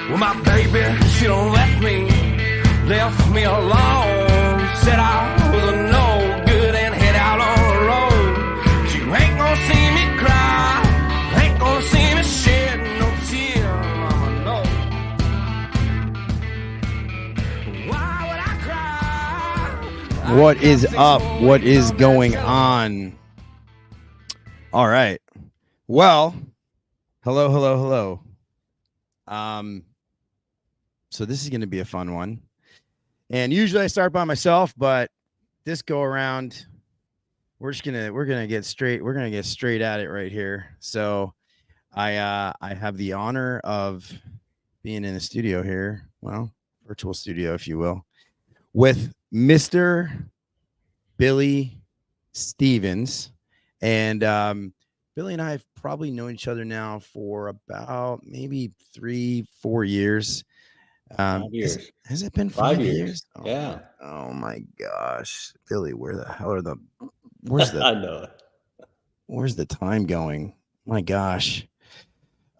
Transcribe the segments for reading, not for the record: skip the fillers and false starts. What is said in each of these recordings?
Well, my baby, she done left me alone. Said I was a no good and head out on the road. She ain't gonna see me cry, ain't gonna see me shed no tear, mama, no. Why would I cry? What is up? What is going on? All right. Well, hello. So this is going to be a fun one. And usually I start by myself, but this go around, we're going to get straight at it right here. So I have the honor of being in the studio here. Well, virtual studio, if you will, with Mr. Billy Stevens. And Billy and I have probably known each other now for about maybe 3-4 years. 5 years. Has it been 5 years? Oh, yeah. Oh my gosh, Billy, where's the I know it. Where's the time going? My gosh.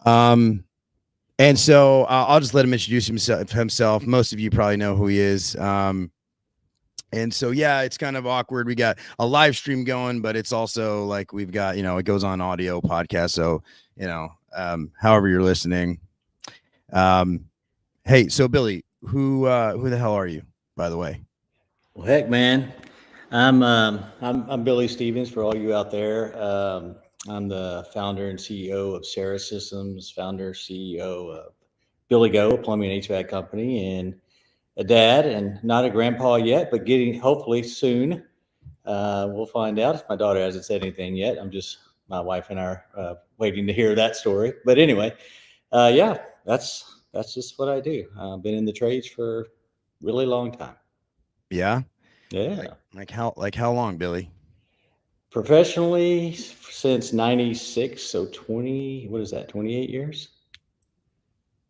And so I'll just let him introduce himself. Most of you probably know who he is. And so, yeah, it's kind of awkward. We got a live stream going, but it's also like we've got, it goes on audio podcast. So, however you're listening. Hey, so Billy, who the hell are you, by the way? Well, heck, man, I'm Billy Stevens for all you out there. I'm the founder and CEO of Sera Systems, founder, CEO of BillyGo, a plumbing and HVAC company, and a dad, and not a grandpa yet, but getting hopefully soon. We'll find out. If my daughter hasn't said anything yet. My wife and I are waiting to hear that story. But anyway, yeah, that's just what I do. I've been in the trades for a really long time. Yeah. Yeah. Like how long, Billy? Professionally since 96. So 28 years?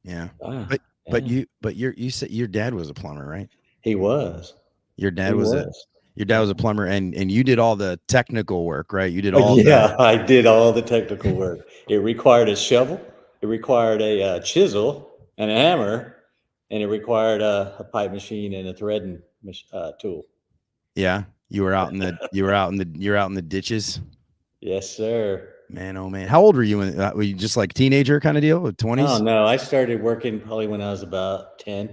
Yeah. Wow. But you said your dad was a plumber, right? He was. Your dad was a plumber, and you did all the technical work, right? You did all. I did all the technical work. It required a shovel, it required a chisel and a hammer, and it required a pipe machine and a threading tool. Yeah, you were out in the ditches. Yes, sir. Man, oh man, how old were you? Were you just like teenager kind of deal, 20s? Oh no, I started working probably when I was about 10.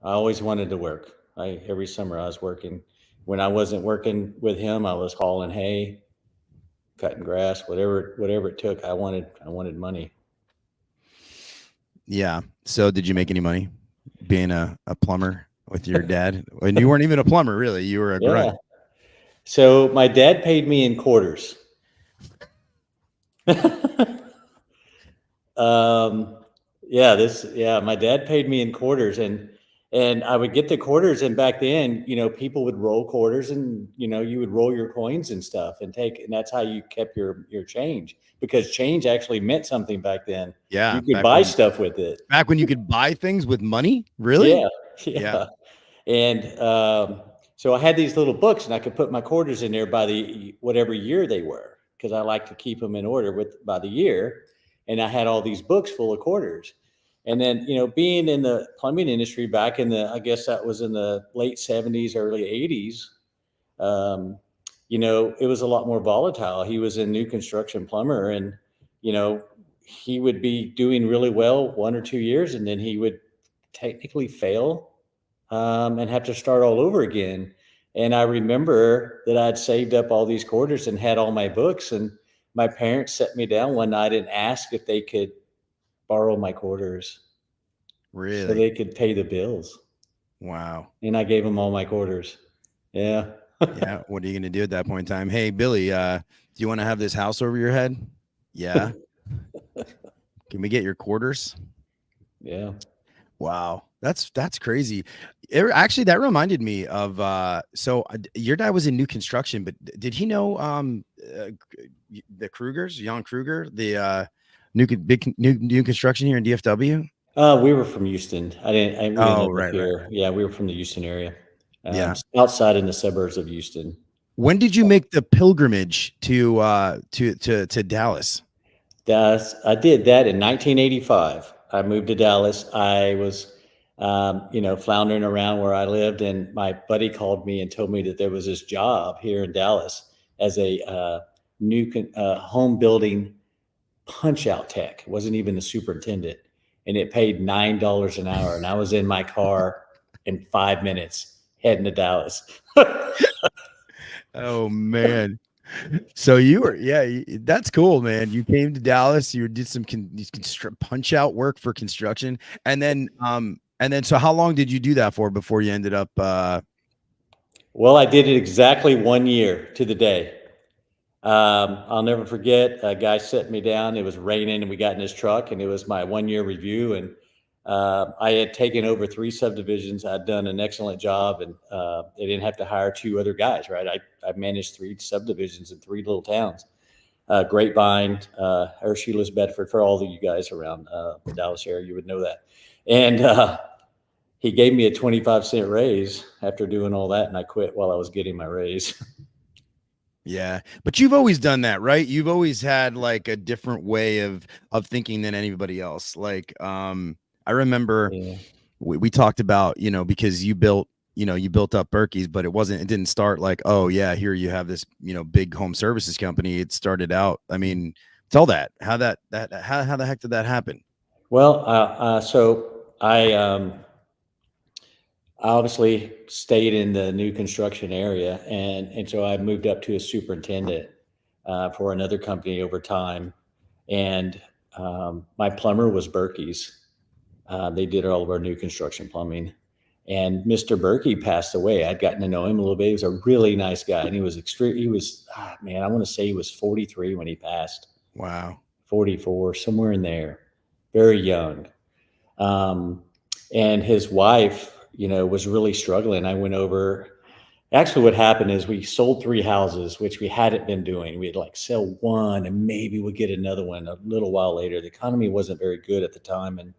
I always wanted to work. Every summer I was working. When I wasn't working with him, I was hauling hay, cutting grass, whatever it took. I wanted money. Yeah. So did you make any money being a plumber with your dad? And you weren't even a plumber, really. You were a grunt. So my dad paid me in quarters. My dad paid me in quarters, and I would get the quarters, and back then, people would roll quarters, and you would roll your coins and stuff and that's how you kept your change, because change actually meant something back then. Yeah. You could buy stuff with it. Back when you could buy things with money? Really? Yeah. And so I had these little books, and I could put my quarters in there by whatever year they were, because I like to keep them in order by the year. And I had all these books full of quarters. And then, being in the plumbing industry back I guess that was in the late 70s, early 80s, it was a lot more volatile. He was a new construction plumber, and, he would be doing really well 1 or 2 years, and then he would technically fail and have to start all over again. And I remember that I'd saved up all these quarters and had all my books, and my parents sat me down one night and asked if they could borrow my quarters. Really? So they could pay the bills. Wow. And I gave them all my quarters. Yeah. Yeah. What are you going to do at that point in time? Hey, Billy, do you want to have this house over your head? Yeah. Can we get your quarters? Yeah. Wow. That's crazy. Actually, that reminded me of, so your dad was in new construction, but did he know the Krugers, Jan Kruger, the new construction here in DFW? We were from Houston. We didn't live here. Right. Yeah, we were from the Houston area. Outside in the suburbs of Houston. When did you make the pilgrimage to Dallas? I did that in 1985. I moved to Dallas. I was, floundering around where I lived, and my buddy called me and told me that there was this job here in Dallas as a new home building punch out tech. It wasn't even the superintendent, and it paid $9 an hour. And I was in my car in 5 minutes heading to Dallas. Oh man. So you were, that's cool, man. You came to Dallas, you did some punch out work for construction. And then, so how long did you do that for before you ended up, Well, I did it exactly 1 year to the day. I'll never forget, a guy set me down. It was raining and we got in his truck, and it was my 1 year review. And I had taken over 3 subdivisions. I'd done an excellent job, and they didn't have to hire 2 other guys, right? I managed 3 subdivisions in 3 little towns, Grapevine, Hershey's, Bedford, for all of you guys around the Dallas area, you would know that. And he gave me a 25-cent raise after doing all that, and I quit while I was getting my raise. Yeah, but you've always done that, right? You've always had like a different way of thinking than anybody else. Like, I remember we talked about, because you built up Berkey's, but it didn't start like, oh yeah, here you have this, big home services company. It started out, I mean, tell that, how the heck did that happen? Well, so I obviously stayed in the new construction area, and so I moved up to a superintendent for another company over time. And my plumber was Berkey's. They did all of our new construction plumbing. And Mr. Berkey passed away. I'd gotten to know him a little bit. He was a really nice guy, and he was I want to say he was 43 when he passed. Wow. 44, somewhere in there, very young. And his wife, was really struggling. I went over. Actually, what happened is we sold 3 houses, which we hadn't been doing. We'd like sell one and maybe we'd get another one a little while later. The economy wasn't very good at the time, and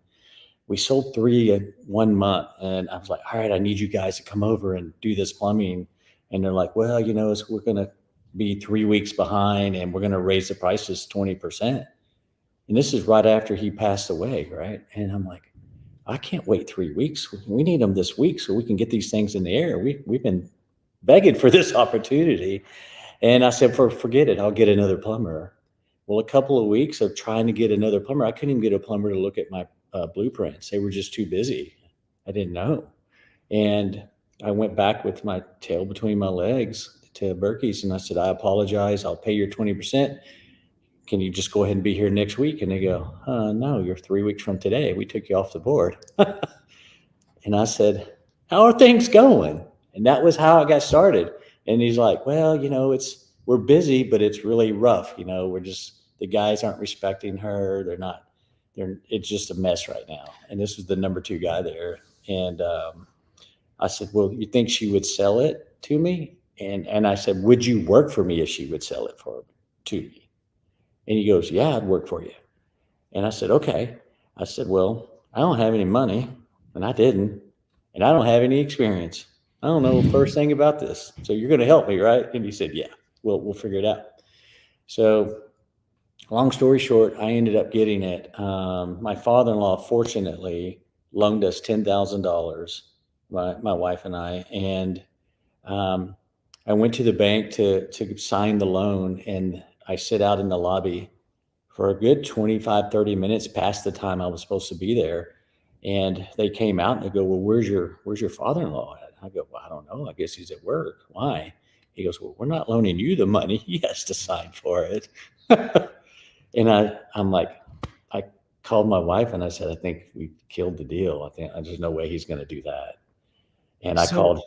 we sold 3 in 1 month. And I was like, all right, I need you guys to come over and do this plumbing. And they're like, well, we're going to be 3 weeks behind, and we're going to raise the prices 20%. And this is right after he passed away, right? And I'm like, I can't wait 3 weeks. We need them this week so we can get these things in the air. We've been begging for this opportunity. And I said, forget it. I'll get another plumber. Well, a couple of weeks of trying to get another plumber, I couldn't even get a plumber to look at my blueprints. They were just too busy. I didn't know. And I went back with my tail between my legs to Berkey's, and I said, I apologize. I'll pay your 20%. Can you just go ahead and be here next week? And they go, no, you're 3 weeks from today. We took you off the board. And I said, how are things going? And that was how I got started. And he's like, well, we're busy, but it's really rough. The guys aren't respecting her. It's just a mess right now. And this was the number 2 guy there. And I said, well, you think she would sell it to me? And I said, would you work for me if she would sell it to me? And he goes, yeah, I'd work for you. And I said, okay. I said, well, I don't have any money, and I didn't, and I don't have any experience. I don't know the first thing about this. So you're going to help me, right? And he said, yeah, we'll figure it out. So long story short, I ended up getting it. My father-in-law, fortunately, loaned us $10,000, my wife and I. And I went to the bank to sign the loan, and I sit out in the lobby for a good 25, 30 minutes past the time I was supposed to be there. And they came out and they go, well, where's your father-in-law at? I go, well, I don't know. I guess he's at work. Why? He goes, well, we're not loaning you the money. He has to sign for it. And I'm like, I called my wife and I said, I think we killed the deal. There's no way he's going to do that. And I called.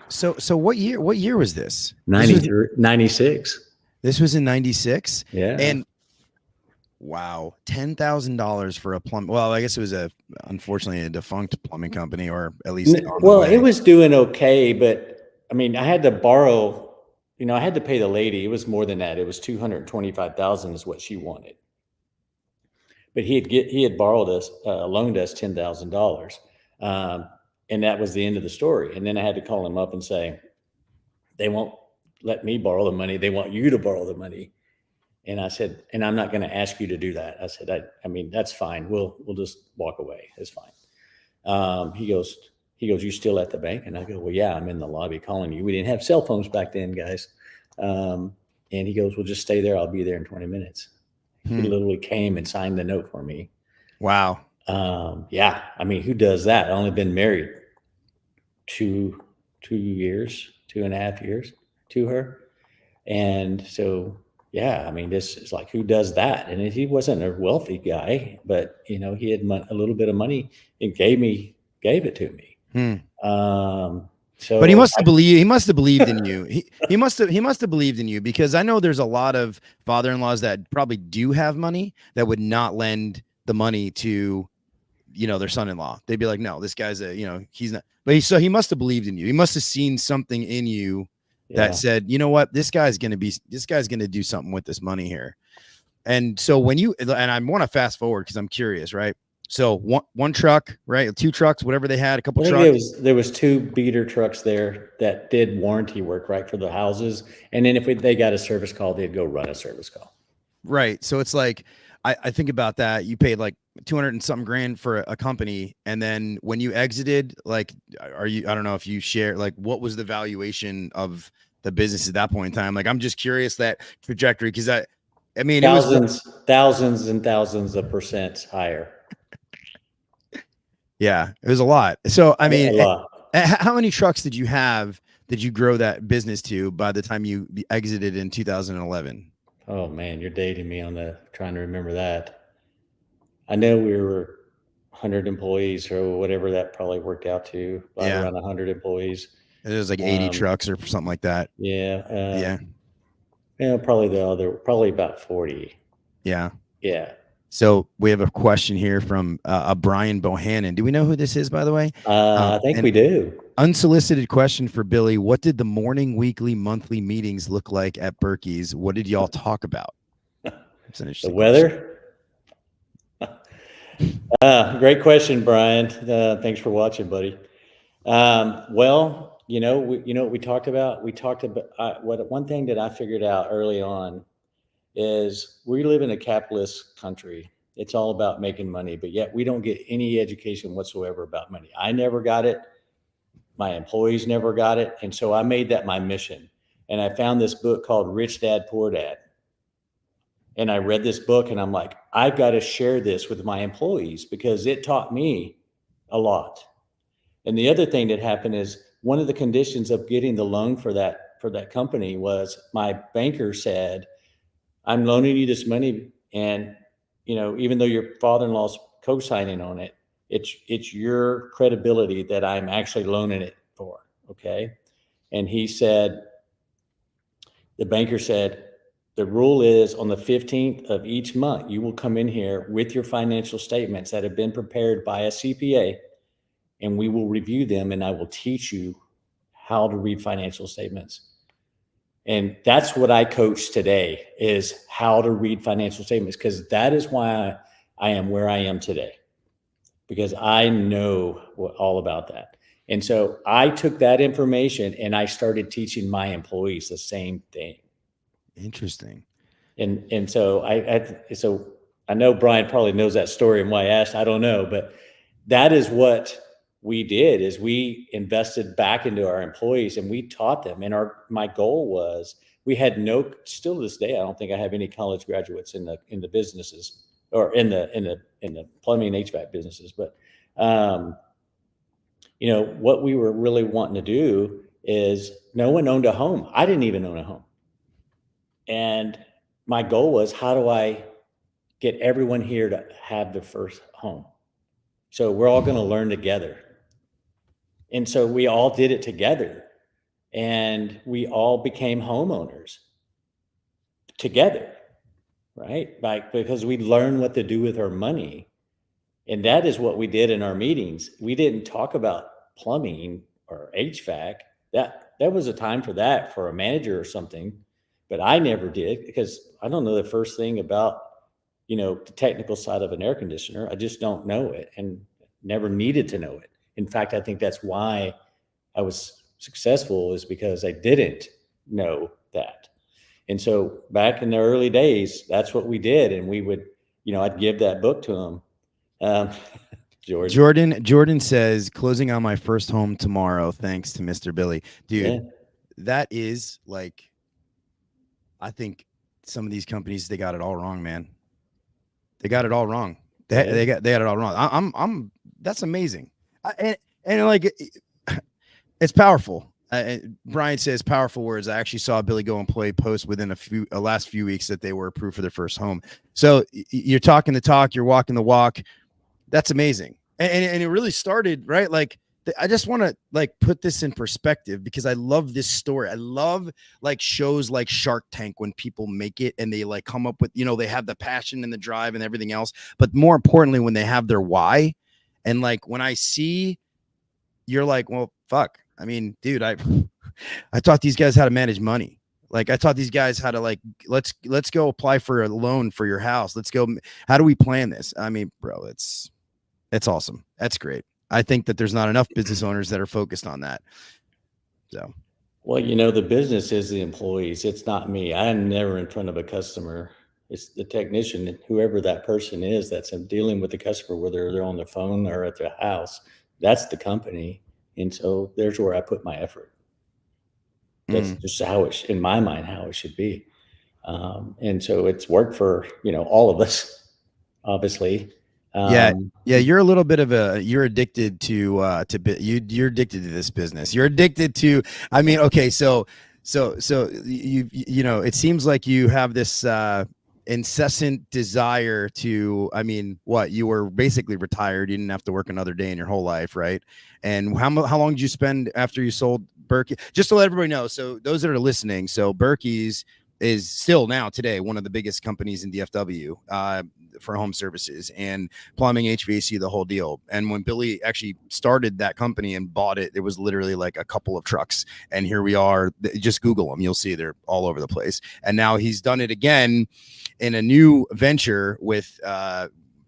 So what year was this? 96. This was in 96. Yeah. And wow, $10,000 for a plumb. Well, I guess it was unfortunately a defunct plumbing company, or at least. Well, it was doing okay, but I mean, I had to borrow, I had to pay the lady. It was more than that. It was $225,000 is what she wanted. But he had loaned us $10,000. And that was the end of the story. And then I had to call him up and say, they won't let me borrow the money. They want you to borrow the money. And I said, and I'm not going to ask you to do that. I said, I mean, that's fine. We'll just walk away. It's fine. He goes, you still at the bank? And I go, well, yeah, I'm in the lobby calling you. We didn't have cell phones back then, guys. And he goes, well, just stay there. I'll be there in 20 minutes. He literally came and signed the note for me. Wow. Yeah. I mean, who does that? I've only been married 2.5 years to her. And so, yeah, I mean, this is like, who does that? And he wasn't a wealthy guy, but he had a little bit of money and gave it to me. So, but he must have believed in you. He must have believed in you, because I know there's a lot of father-in-laws that probably do have money that would not lend the money to, their son-in-law. They'd be like, no, this guy's he's not, but he must have believed in you. He must have seen something in you that said, you know what, this guy's going to do something with this money here. And so and I want to fast forward because I'm curious, right? So one truck, right? 2 trucks, whatever they had, a couple trucks. There was 2 beater trucks there that did warranty work, right, for the houses. And then if they got a service call, they'd go run a service call. Right. So it's like, I think about that. You paid like 200 and something grand for a company. And then when you exited, like, I don't know if you share, like, what was the valuation of the business at that point in time? Like, I'm just curious that trajectory. Cause I mean, thousands and thousands of percent higher. Yeah, it was a lot. So, I mean, how many trucks did you grow that business to by the time you exited in 2011? Oh man, you're dating me on trying to remember that. I know we were 100 employees or whatever that probably worked out to, around 100 employees. It was like 80 trucks or something like that. Yeah. Probably about 40. Yeah. Yeah. So we have a question here from a Brian Bohannon. Do we know who this is, by the way? I think we do. Unsolicited question for Billy. What did the morning, weekly, monthly meetings look like at Berkey's? What did y'all talk about? That's an interesting The weather? Great question, Brian. Thanks for watching, buddy. Well, what we talked about? We talked about one thing that I figured out early on is we live in a capitalist country. It's all about making money, but yet we don't get any education whatsoever about money. I never got it. My employees never got it. And so I made that my mission. And I found this book called Rich Dad, Poor Dad. And I read this book and I'm like, I've got to share this with my employees because it taught me a lot. And the other thing that happened is one of the conditions of getting the loan for that company was my banker said, I'm loaning you this money. And, even though your father-in-law's co-signing on it, it's your credibility that I'm actually loaning it for. Okay. And the banker said, the rule is on the 15th of each month, you will come in here with your financial statements that have been prepared by a CPA, and we will review them and I will teach you how to read financial statements. And that's what I coach today is how to read financial statements, because that is why I am where I am today, because I know all about that. And so I took that information and I started teaching my employees the same thing. Interesting. And so I know Brian probably knows that story and why I asked, I don't know, but that is what we did is we invested back into our employees and we taught them. And my goal was we had still to this day, I don't think I have any college graduates in the businesses or in the plumbing and HVAC businesses. But, what we were really wanting to do is no one owned a home. I didn't even own a home. And my goal was, how do I get everyone here to have their first home? So we're all going to learn together. And so we all did it together and we all became homeowners together, right? Because we learned what to do with our money. And that is what we did in our meetings. We didn't talk about plumbing or HVAC. That was a time for that for a manager or something, but I never did because I don't know the first thing about, the technical side of an air conditioner. I just don't know it and never needed to know it. In fact, I think that's why I was successful is because I didn't know that. And so back in the early days, that's what we did. And we would, I'd give that book to them. Jordan says, closing on my first home tomorrow, thanks to Mr. Billy. Dude, that is like, I think some of these companies, they got it all wrong, man. They got it all wrong. They got it all wrong. That's amazing. And like, it's powerful. Brian says powerful words. I actually saw a BillyGo employee post within a last few weeks that they were approved for their first home. So you're talking the talk, you're walking the walk. That's amazing. And it really started, right? Like, I just want to like put this in perspective because I love this story. I love like shows like Shark Tank when people make it and they like come up with, they have the passion and the drive and everything else. But more importantly, when they have their why. And like, when I see, you're like, well, fuck. I mean, dude, I taught these guys how to manage money. Like, I taught these guys how to like, let's go apply for a loan for your house. Let's go. How do we plan this? I mean, bro, it's awesome. That's great. I think that there's not enough business owners that are focused on that. So, well, the business is the employees. It's not me. I'm never in front of a customer. It's the technician, whoever that person is that's dealing with the customer, whether they're on the phone or at their house. That's the company. And so there's where I put my effort. That's just how in my mind, how it should be. And so it's worked for, all of us, obviously. Yeah. You're a little bit of you're addicted you're addicted to this business. You're addicted to, I mean, okay. So it seems like you have this, incessant desire to, I mean, you were basically retired. You didn't have to work another day in your whole life. Right. And how long did you spend after you sold Berkey? Just to let everybody know. So those that are listening, so Berkey's is still now today one of the biggest companies in DFW for home services and plumbing, HVAC, the whole deal. And when Billy actually started that company and bought it, it was literally like a couple of trucks. And here we are. Just Google them. You'll see they're all over the place. And now he's done it again in a new venture with,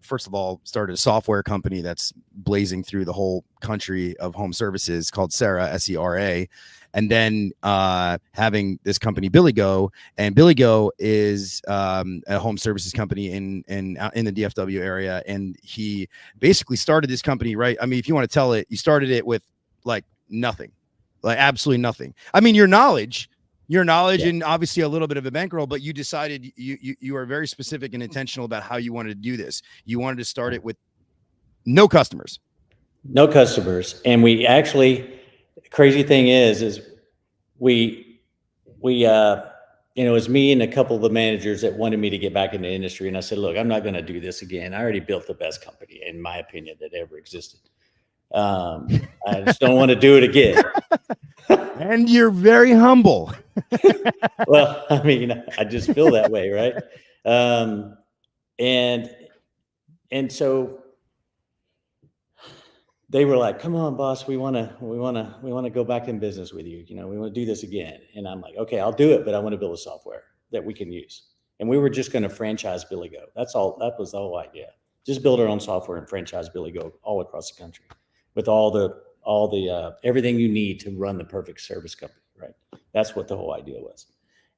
first of all, started a software company that's blazing through the whole country of home services called Sera, SERA. And then having this company BillyGo, and BillyGo is a home services company in the DFW area. And he basically started this company, right? I mean, if you want to tell it, you started it with like nothing, like absolutely nothing. I mean, your knowledge, and obviously a little bit of a bankroll, but you decided you are very specific and intentional about how you wanted to do this. You wanted to start it with no customers. And we actually, crazy thing is we it was me and a couple of the managers that wanted me to get back in the industry. And I said, look, I'm not going to do this again. I already built the best company, in my opinion, that ever existed. I just don't want to do it again. And you're very humble. Well, I mean, I just feel that way. Right. And so they were like, come on, boss, we want to go back in business with you. We want to do this again. And I'm like, okay, I'll do it, but I want to build a software that we can use. And we were just going to franchise BillyGo. That's all. That was the whole idea. Just build our own software and franchise BillyGo all across the country with all the everything you need to run the perfect service company. Right. That's what the whole idea was.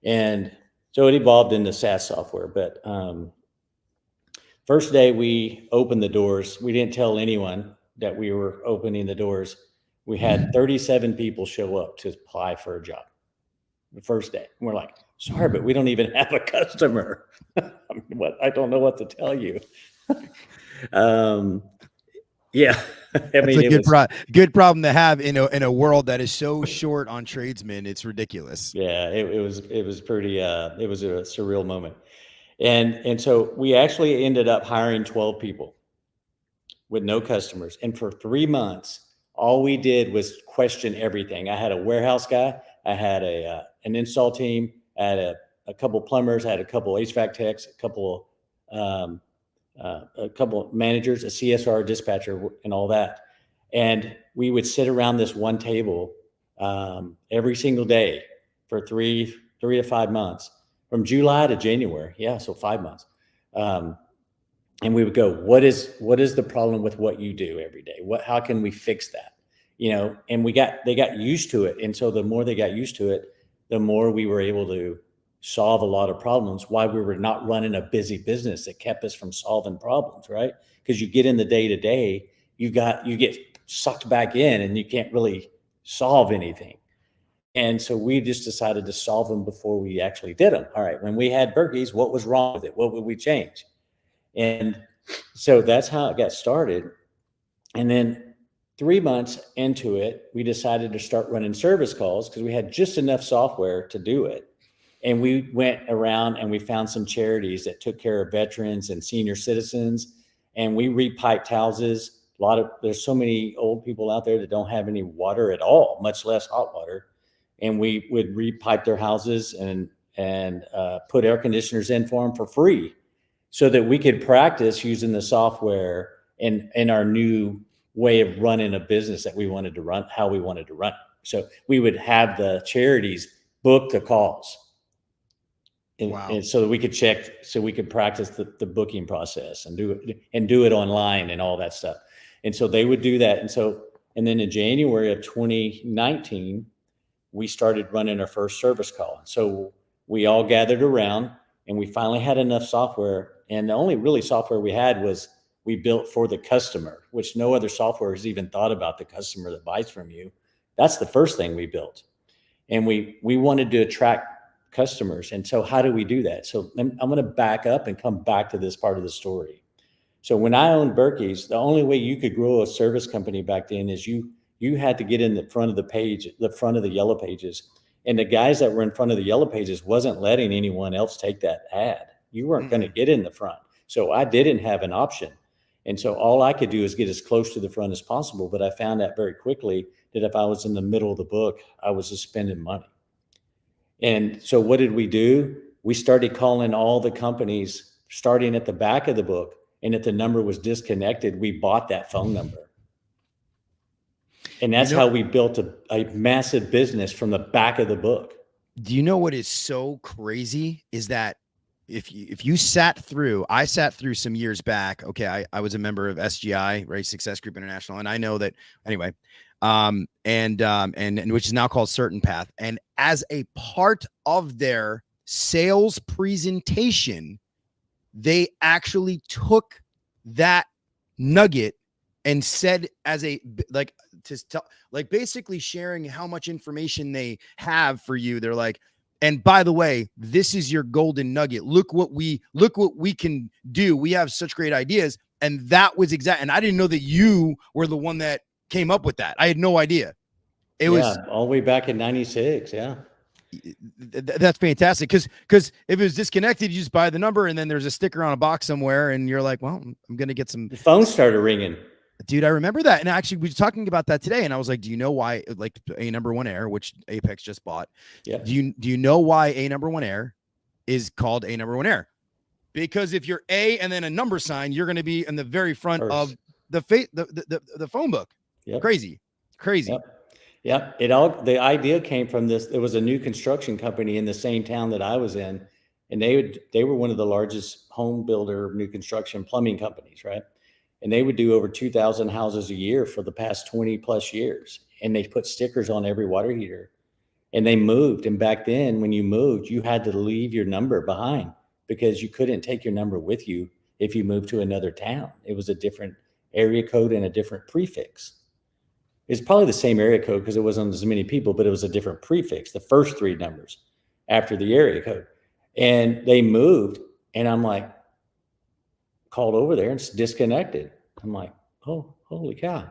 And so it evolved into SaaS software. But first day we opened the doors, we didn't tell anyone that we were opening the doors. We had 37 people show up to apply for a job the first day. And we're like, sorry, but we don't even have a customer. I don't know what to tell you. Yeah. I mean, it's a good problem to have in a world that is so short on tradesmen. It's ridiculous. Yeah, it was pretty, it was a surreal moment. And so we actually ended up hiring 12 people with no customers. And for 3 months, all we did was question everything. I had a warehouse guy. I had an install team. I had a couple plumbers. I had a couple HVAC techs, a couple managers, a CSR dispatcher, and all that. And we would sit around this one table every single day for three to 5 months, from July to January. Yeah, so 5 months. And we would go, what is the problem with what you do every day? How can we fix that? And they got used to it. And so the more they got used to it, the more we were able to solve a lot of problems, why we were not running a busy business that kept us from solving problems, right? Because you get in the day to day, you get sucked back in and you can't really solve anything. And so we just decided to solve them before we actually did them. All right, when we had Berkey's, what was wrong with it? What would we change? And so that's how it got started. And then 3 months into it, we decided to start running service calls because we had just enough software to do it. And we went around and we found some charities that took care of veterans and senior citizens. And we repiped houses. There's so many old people out there that don't have any water at all, much less hot water. And we would repipe their houses and put air conditioners in for them for free so that we could practice using the software in our new way of running a business that we wanted to run, how we wanted to run. So we would have the charities book the calls. And so that we could check, so we could practice the booking process and do it online and all that stuff. And so they would do that. And then in January of 2019, we started running our first service call. So we all gathered around and we finally had enough software. And the only really software we had was we built for the customer, which no other software has even thought about the customer that buys from you. That's the first thing we built. And we wanted to attract customers. And so how do we do that? So I'm going to back up and come back to this part of the story. So when I owned Berkey's, the only way you could grow a service company back then is you had to get in the front of the page, the front of the yellow pages. And the guys that were in front of the yellow pages wasn't letting anyone else take that ad. You weren't going to get in the front. So I didn't have an option. And so all I could do is get as close to the front as possible. But I found out very quickly that if I was in the middle of the book, I was just spending money. And so what did we do? We started calling all the companies starting at the back of the book. And if the number was disconnected, we bought that phone number. And that's how we built a massive business from the back of the book. Do you know what is so crazy is that if you sat through, I sat through some years back. Okay. I was a member of SGI, right? Success Group International. And I know that anyway, and which is now called Certain Path. And as a part of their sales presentation, they actually took that nugget and said as a, like, to tell, like basically sharing how much information they have for you. They're like, and by the way, this is your golden nugget. Look what we can do. We have such great ideas. And that was exact. And I didn't know that you were the one that came up with that. I had no idea. It was all the way back in 96. Yeah. That's fantastic. Cause if it was disconnected, you just buy the number and then there's a sticker on a box somewhere and you're like, well, I'm going to get some. The phone started ringing. Dude, I remember that. And actually we were talking about that today. And I was like, do you know why, like, A number one Air, which Apex just bought? Yeah. Do you know why A number one Air is called A number one Air? Because if you're A and then a number sign, you're going to be in the very front of the phone book. Yep. Crazy. Yep. The idea came from this. There was a new construction company in the same town that I was in, and they were one of the largest home builder, new construction plumbing companies, right? And they would do over 2,000 houses a year for the past 20 plus years. And they put stickers on every water heater, and they moved. And back then, when you moved, you had to leave your number behind because you couldn't take your number with you if you moved to another town. It was a different area code and a different prefix. It's probably the same area code because it wasn't as many people, but it was a different prefix, the first three numbers after the area code. And they moved, and I'm like, called over there and it's disconnected. I'm like, oh, holy cow.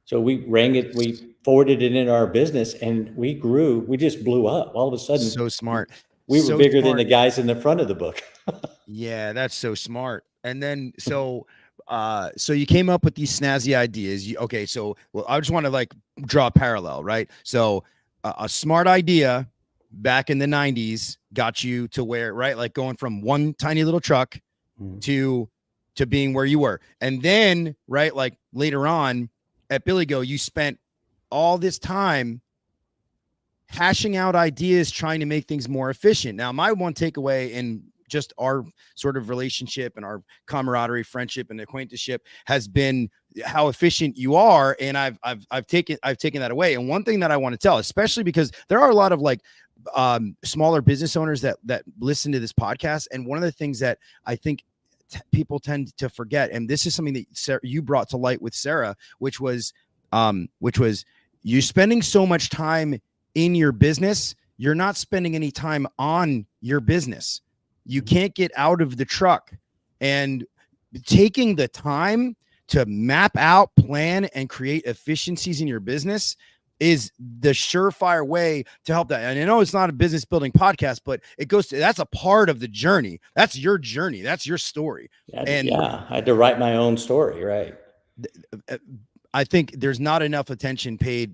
So we rang it, we forwarded it into our business, and we grew. We just blew up all of a sudden. So smart. We were bigger than the guys in the front of the book. Yeah, that's so smart. And then, so you came up with these snazzy ideas. I just want to like draw a parallel, right? So a smart idea back in the 90s got you to where, right? Like going from one tiny little truck to being where you were. And then, right, like later on at BillyGo, you spent all this time hashing out ideas, trying to make things more efficient. Now, my one takeaway in just our sort of relationship and our camaraderie, friendship, and acquaintanceship has been how efficient you are. And I've taken that away. And one thing that I want to tell, especially because there are a lot of like smaller business owners that listen to this podcast. And one of the things that I think people tend to forget, and this is something that Sera, you brought to light with Sera, which was you spending so much time in your business, you're not spending any time on your business. You can't get out of the truck. And taking the time to map out, plan, and create efficiencies in your business is the surefire way to help that. And I know it's not a business building podcast, but it goes to, that's a part of the journey. That's your journey. That's your story. And I had to write my own story. Right. I think there's not enough attention paid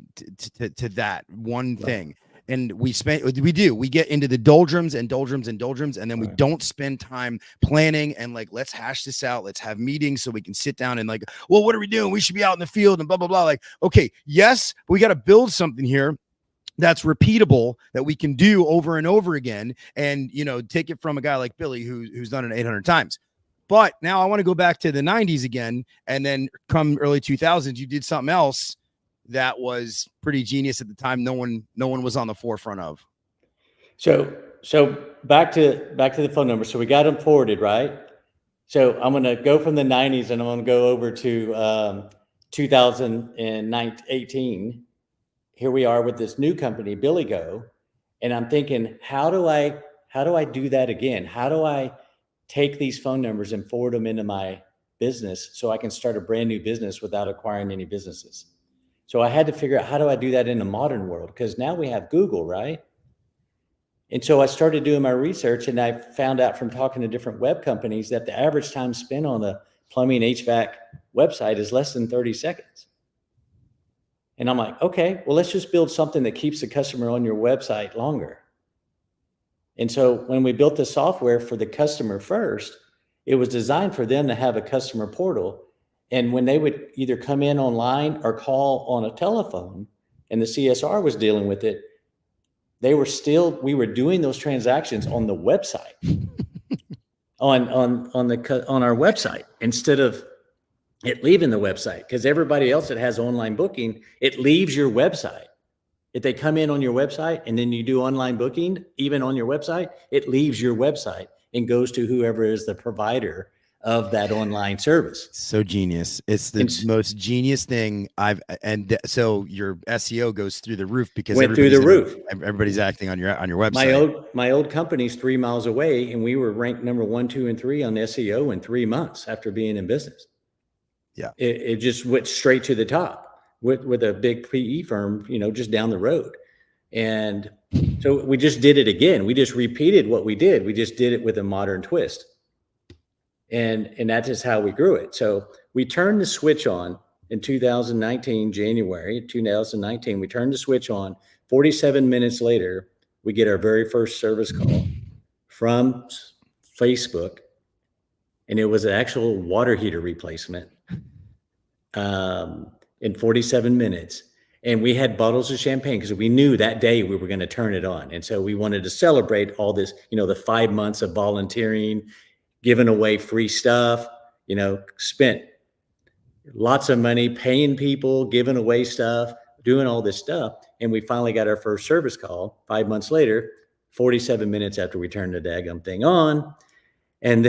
to that one thing. And we get into the doldrums, and then we don't spend time planning and like, let's hash this out. Let's have meetings so we can sit down and like, well, what are we doing? We should be out in the field and blah, blah, blah. Like, okay, yes, but we got to build something here that's repeatable, that we can do over and over again. And, take it from a guy like Billy, who's done it 800 times. But now I want to go back to the 90s again. And then come early 2000s, you did something else that was pretty genius at the time. No one was on the forefront of. So back to the phone number. So we got them forwarded, right? So I'm going to go from the 90s and I'm going to go over to 2018. Here we are with this new company, BillyGo. And I'm thinking, how do I do that again? How do I take these phone numbers and forward them into my business so I can start a brand new business without acquiring any businesses? So I had to figure out, how do I do that in the modern world? Because now we have Google, right? And so I started doing my research, and I found out from talking to different web companies that the average time spent on a plumbing HVAC website is less than 30 seconds. And I'm like, okay, well, let's just build something that keeps the customer on your website longer. And so when we built the software for the customer first, it was designed for them to have a customer portal. And when they would either come in online or call on a telephone and the CSR was dealing with it, we were doing those transactions on the website, on our website, instead of it leaving the website. Because everybody else that has online booking, it leaves your website. If they come in on your website and then you do online booking, even on your website, it leaves your website and goes to whoever is the provider of that online service. So genius. It's the most genius thing so your SEO goes through the roof because everybody's acting on your website. My old company's 3 miles away, and we were ranked number 1, 2, and 3 on SEO in 3 months after being in business. Yeah. It just went straight to the top with a big PE firm, just down the road. And so we just did it again. We just repeated what we did. We just did it with a modern twist. And that is how we grew it. So we turned the switch on in 2019, January 2019. We turned the switch on. 47 minutes later, we get our very first service call from Facebook. And it was an actual water heater replacement in 47 minutes. And we had bottles of champagne because we knew that day we were going to turn it on. And so we wanted to celebrate all this, the 5 months of volunteering, giving away free stuff, spent lots of money paying people, giving away stuff, doing all this stuff. And we finally got our first service call 5 months later, 47 minutes after we turned the daggum thing on. And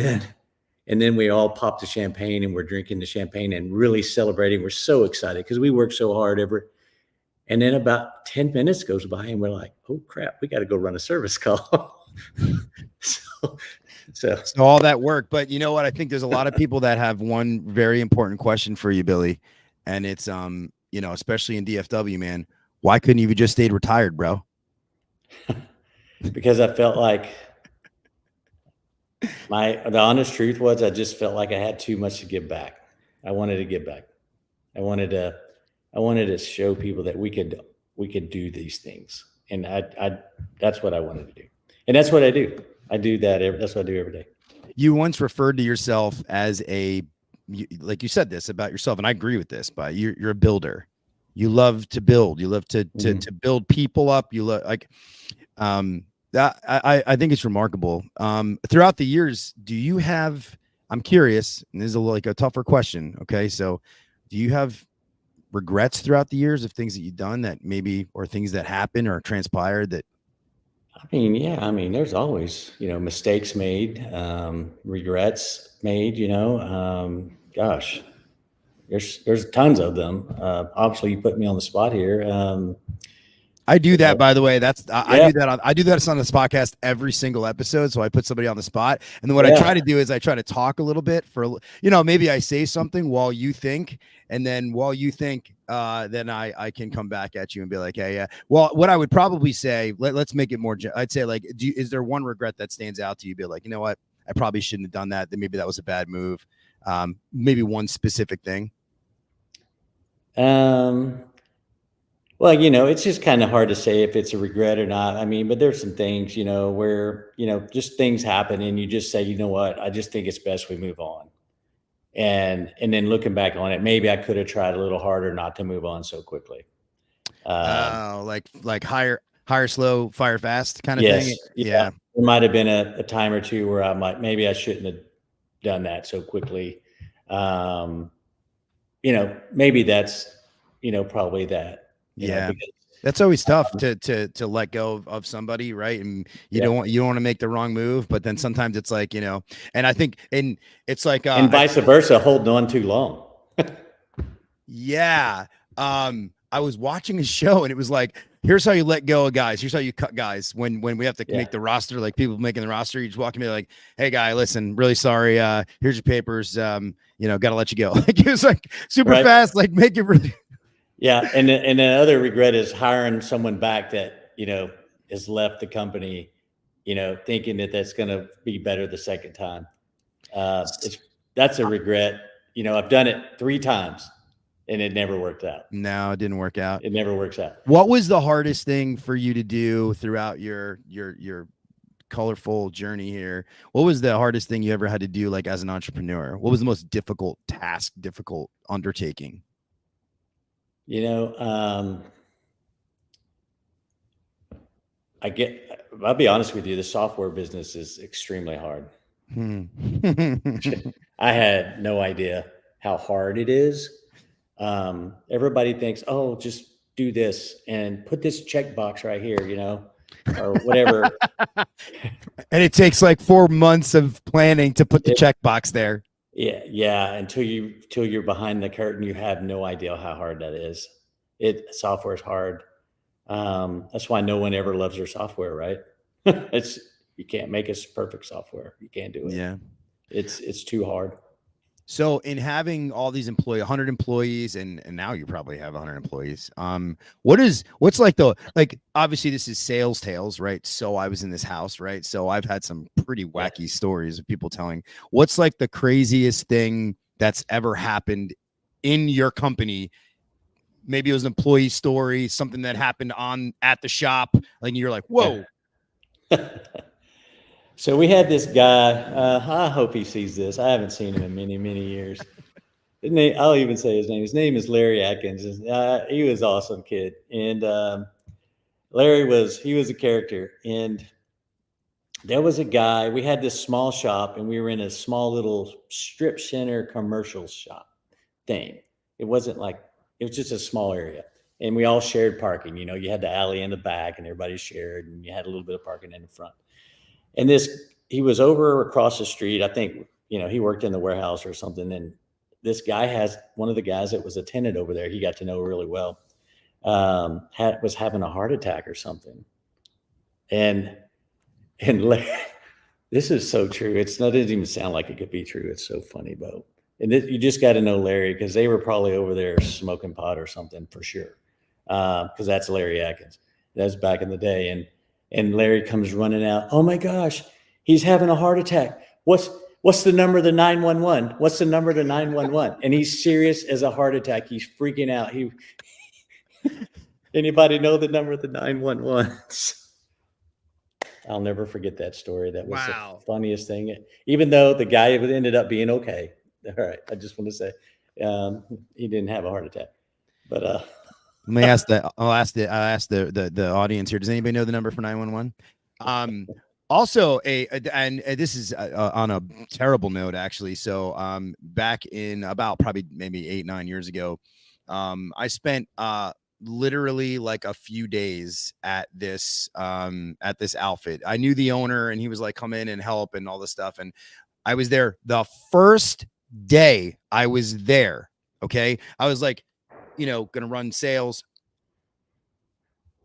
then we all popped the champagne and we're drinking the champagne and really celebrating. We're so excited because we worked so hard and then about 10 minutes goes by and we're like, oh crap, we got to go run a service call. So all that work. But you know what? I think there's a lot of people that have one very important question for you, Billy. And it's, especially in DFW, man, why couldn't you have just stayed retired, bro? Because I felt like the honest truth was I just felt like I had too much to give back. I wanted to give back. I wanted to show people that we could do these things. And that's what I wanted to do. And that's what I do. I do that. That's what I do every day. You once referred to yourself as like you said this about yourself, and I agree with this, but you're a builder. You love to build. You love to build people up. You love I think it's remarkable. Throughout the years, I'm curious, and this is a tougher question. Okay. So do you have regrets throughout the years of things that you've done that maybe, or things that happened or transpired that? I mean, yeah, I mean, there's always, mistakes made, regrets made, gosh, there's tons of them. Obviously you put me on the spot here. I do You that, know, by the way. That's I yeah, do that. I do that on this podcast every single episode. So I put somebody on the spot, and then what I yeah, try to do is I try to talk a little bit for, maybe I say something while you think, and then while you think, then I can come back at you and be like, hey, yeah. Well, what I would probably say, let's make it more. I'd say like, is there one regret that stands out to you? Be like, you know what, I probably shouldn't have done that. Then maybe that was a bad move. Maybe one specific thing. um, well, it's just kind of hard to say if it's a regret or not. I mean, but there's some things, where, just things happen and you just say, you know what, I just think it's best we move on. And then looking back on it, maybe I could have tried a little harder not to move on so quickly. Like hire slow, fire fast kind of thing. Yes, yeah. Yeah. There might have been a time or two where maybe I shouldn't have done that so quickly. Maybe that's, probably that. Yeah. Because, That's always tough to let go of somebody, right? And you don't want to make the wrong move, but then sometimes it's like, and I think, and it's like and vice versa, holding on too long. Yeah. I was watching a show and it was like, here's how you let go of guys. Here's how you cut guys when we have to make the roster, like people making the roster, you just walk in and be like, hey guy, listen, really sorry. Here's your papers. Got to let you go. Like it was like super fast, like make it really. Yeah. And the other regret is hiring someone back that, has left the company, thinking that that's going to be better the second time. That's a regret. I've done it 3 times. And it never worked out. No, it didn't work out. It never works out. What was the hardest thing for you to do throughout your colorful journey here? What was the hardest thing you ever had to do, like as an entrepreneur? What was the most difficult undertaking? I'll be honest with you, the software business is extremely hard. I had no idea how hard it is. Everybody thinks, oh, just do this and put this checkbox right here, or whatever. And it takes like 4 months of planning to put the checkbox there. Yeah. Yeah. Until you're behind the curtain, you have no idea how hard that is. Software is hard. That's why no one ever loves their software, right? You can't make us perfect software. You can't do it. Yeah. It's too hard. So in having all these 100 employees, and now you probably have 100 employees. What's like obviously this is sales tales, right? So I was in this house, right? So I've had some pretty wacky stories of people telling what's like the craziest thing that's ever happened in your company. Maybe it was an employee story, something that happened at the shop. Like you're like, whoa. So we had this guy. I hope he sees this. I haven't seen him in many, many years. I'll even say his name. His name is Larry Atkins. He was an awesome kid. And Larry was a character. And there was a guy. We had this small shop, and we were in a small little strip center commercial shop thing. It wasn't like, it was just a small area. And we all shared parking. You had the alley in the back, and everybody shared, and you had a little bit of parking in the front. And he was over across the street. I think, he worked in the warehouse or something. And this guy one of the guys that was a tenant over there, he got to know really well, was having a heart attack or something. And this is so true. It doesn't even sound like it could be true. It's so funny, Bo. And you just got to know Larry, because they were probably over there smoking pot or something for sure. Because that's Larry Atkins. That was back in the day. And Larry comes running out. Oh my gosh, he's having a heart attack. What's the number to 911? What's the number to 911? And he's serious as a heart attack. He's freaking out. Anybody know the number to 911? I'll never forget that story. That was the funniest thing. Even though the guy ended up being okay. All right, I just want to say he didn't have a heart attack, but let me ask that. I'll ask the audience here. Does anybody know the number for 911? Also, and this is on a terrible note, actually. So, back in about probably maybe 8-9 years ago, I spent literally like a few days at this outfit. I knew the owner, and he was like, come in and help and all this stuff. And I was there the first day I was there. Okay. I was like, gonna run sales.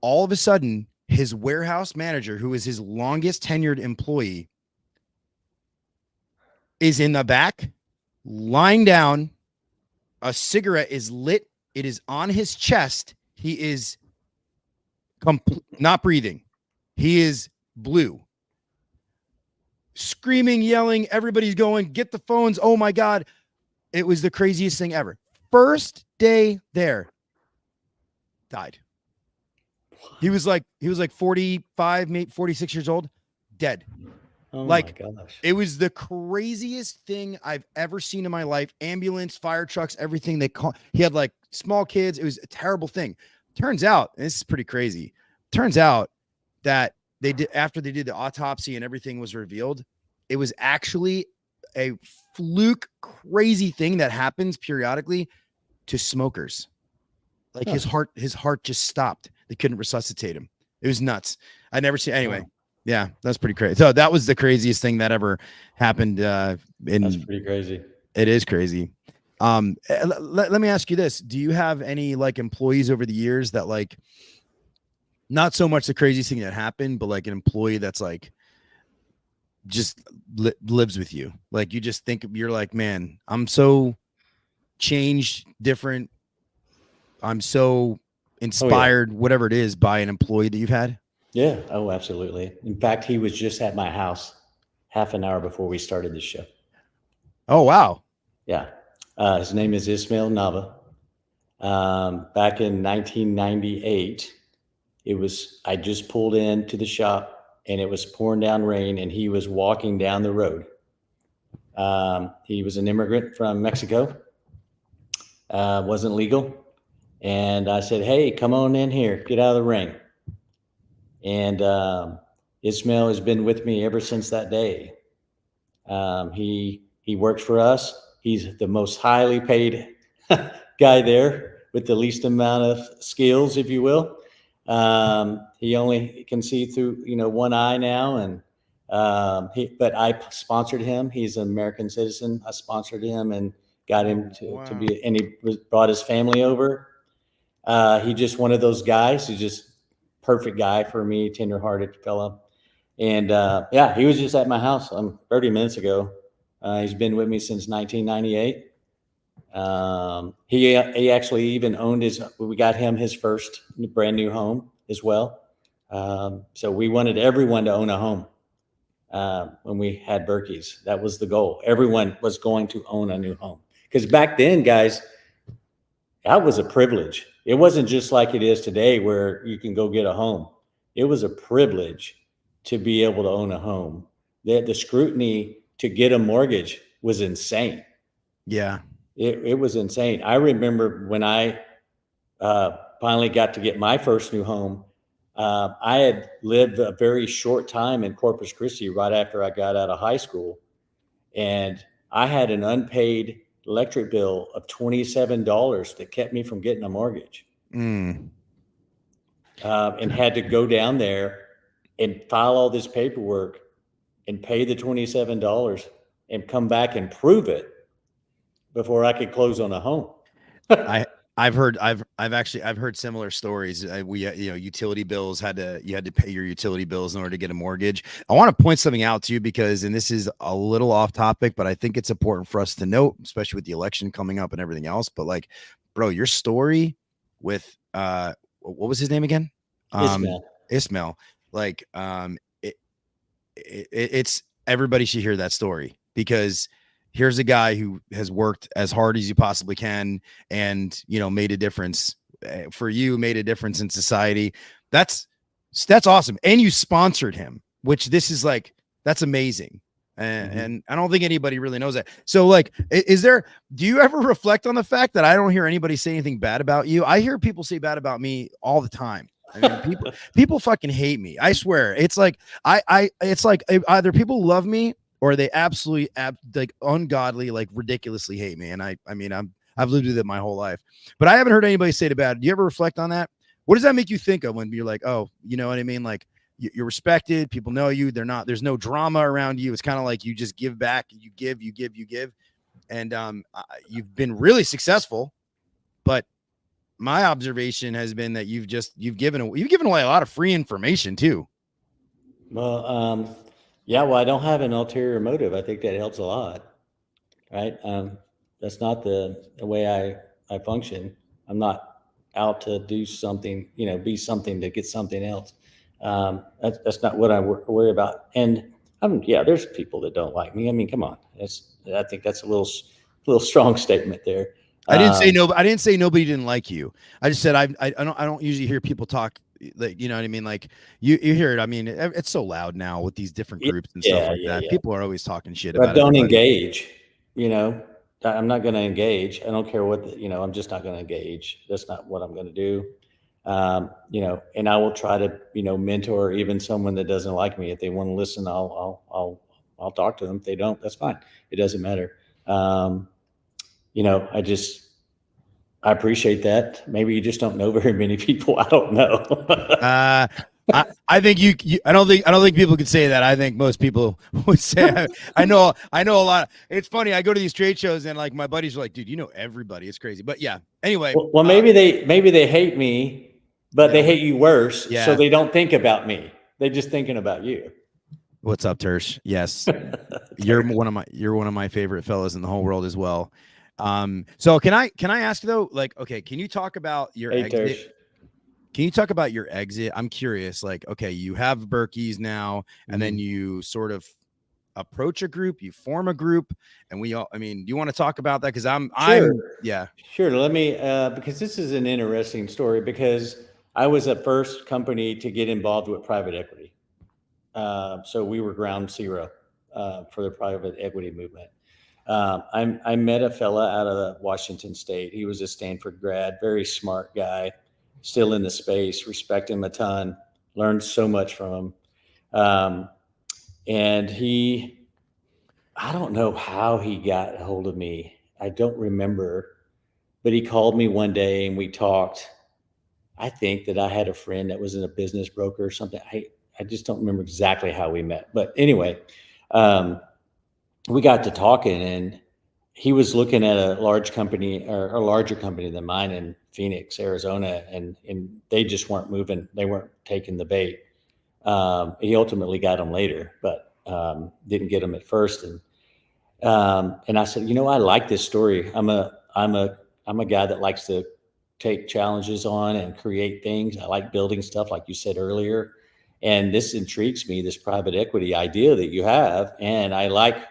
All of a sudden, his warehouse manager, who is his longest tenured employee, is in the back, lying down. A cigarette is lit. It is on his chest. He is not breathing. He is blue. Screaming, yelling. Everybody's going, get the phones. Oh my God. It was the craziest thing ever. First day there, died. He was like 45, maybe 46 years old, dead. Oh like, my gosh. It was the craziest thing I've ever seen in my life. Ambulance, fire trucks, everything. He had like small kids. It was a terrible thing. Turns out, and this is pretty crazy. Turns out that after they did the autopsy and everything was revealed, it was actually a fluke, crazy thing that happens periodically to smokers. Like his heart just stopped. They couldn't resuscitate him. It was nuts. I never seen anyway. Oh. Yeah, that's pretty crazy. So that was the craziest thing that ever happened. That's pretty crazy. It is crazy. Let me ask you this: do you have any like employees over the years that like, not so much the craziest thing that happened, but like an employee that's like just lives with you? Like you just think you're like, man, I'm so changed, different. I'm so inspired, whatever it is, by an employee that you've had. Yeah. Oh, absolutely. In fact, he was just at my house half an hour before we started the show. Oh, wow. Yeah. His name is Ismail Nava. Back in 1998, I just pulled into the shop and it was pouring down rain and he was walking down the road. He was an immigrant from Mexico, wasn't legal. And I said, hey, come on in here, get out of the rain. And Ismail has been with me ever since that day. He works for us. He's the most highly paid guy there with the least amount of skills, if you will. He only can see through, one eye now. And but I sponsored him. He's an American citizen. I sponsored him and got him to be, and he brought his family over. He just one of those guys. He's just perfect guy for me, tender-hearted fellow. And he was just at my house 30 minutes ago. He's been with me since 1998. He actually even owned we got him his first brand new home as well. So we wanted everyone to own a home when we had Berkey's. That was the goal. Everyone was going to own a new home. Because back then, guys, that was a privilege. It wasn't just like it is today where you can go get a home. It was a privilege to be able to own a home. The scrutiny to get a mortgage was insane. Yeah. It was insane. I remember when I finally got to get my first new home, I had lived a very short time in Corpus Christi right after I got out of high school. And I had an unpaid electric bill of $27 that kept me from getting a mortgage. And had to go down there and file all this paperwork and pay the $27 and come back and prove it before I could close on a home. I've heard similar stories. Utility bills you had to pay your utility bills in order to get a mortgage. I want to point something out to you because, and this is a little off topic, but I think it's important for us to note, especially with the election coming up and everything else. But like, bro, your story with what was his name again? Ismail. Like, it's everybody should hear that story, because here's a guy who has worked as hard as you possibly can and, made a difference for you, made a difference in society. That's awesome. And you sponsored him, which this is like, that's amazing. And I don't think anybody really knows that. So like, do you ever reflect on the fact that I don't hear anybody say anything bad about you? I hear people say bad about me all the time. I mean, people fucking hate me. I swear. It's like, it's like either people love me or they absolutely like ungodly, like ridiculously hate me. And I mean, I've lived with it my whole life, but I haven't heard anybody say it bad. Do you ever reflect on that? What does that make you think of when you're like, oh, you know what I mean? Like you're respected. People know you. There's no drama around you. It's kind of like you just give back. You give. And you've been really successful. But my observation has been that you've given away a lot of free information too. Well, yeah, well, I don't have an ulterior motive. I think that helps a lot. Right. That's not the way I function. I'm not out to do something, be something to get something else. That's not what I worry about. And there's people that don't like me. I mean, come on. I think that's a little strong statement there. I didn't say nobody didn't like you. I just said I don't usually hear people talk, like, you know what I mean? Like you hear it. I mean, it's so loud now with these different groups and stuff like that. Yeah. People are always talking shit about it. But don't engage, I'm not going to engage. I don't care what, I'm just not going to engage. That's not what I'm going to do. And I will try to, mentor even someone that doesn't like me. If they want to listen, I'll talk to them. If they don't, that's fine. It doesn't matter. I appreciate that. Maybe you just don't know very many people. I don't know. I think I don't think people could say that. I think most people would say, I know a lot. It's funny. I go to these trade shows and like my buddies are like, dude, you know everybody. It's crazy. But yeah, anyway. Well, maybe they hate me, but they hate you worse. Yeah. So they don't think about me. They're just thinking about you. What's up, Tersh? Yes. You're one of my favorite fellas in the whole world as well. So can I ask though, like, okay, can you talk about your exit? Tersh. Can you talk about your exit? I'm curious, like, okay, you have Berkey's now, and then you sort of approach a group, you form a group, and do you want to talk about that? Cause Sure. Let me, because this is an interesting story, because I was the first company to get involved with private equity. So we were ground zero, for the private equity movement. I met a fella out of Washington State. He was a Stanford grad, very smart guy, still in the space, respect him a ton, learned so much from him. And I don't know how he got a hold of me. I don't remember, but he called me one day and we talked. I think that I had a friend that was in a business broker or something. I just don't remember exactly how we met, but anyway, we got to talking, and he was looking at a large company, or a larger company than mine, in Phoenix, Arizona, and they just weren't moving. They weren't taking the bait. He ultimately got them later, but didn't get them at first. And I said, I like this story. I'm a guy that likes to take challenges on and create things. I like building stuff, like you said earlier. And this intrigues me, this private equity idea that you have. And I like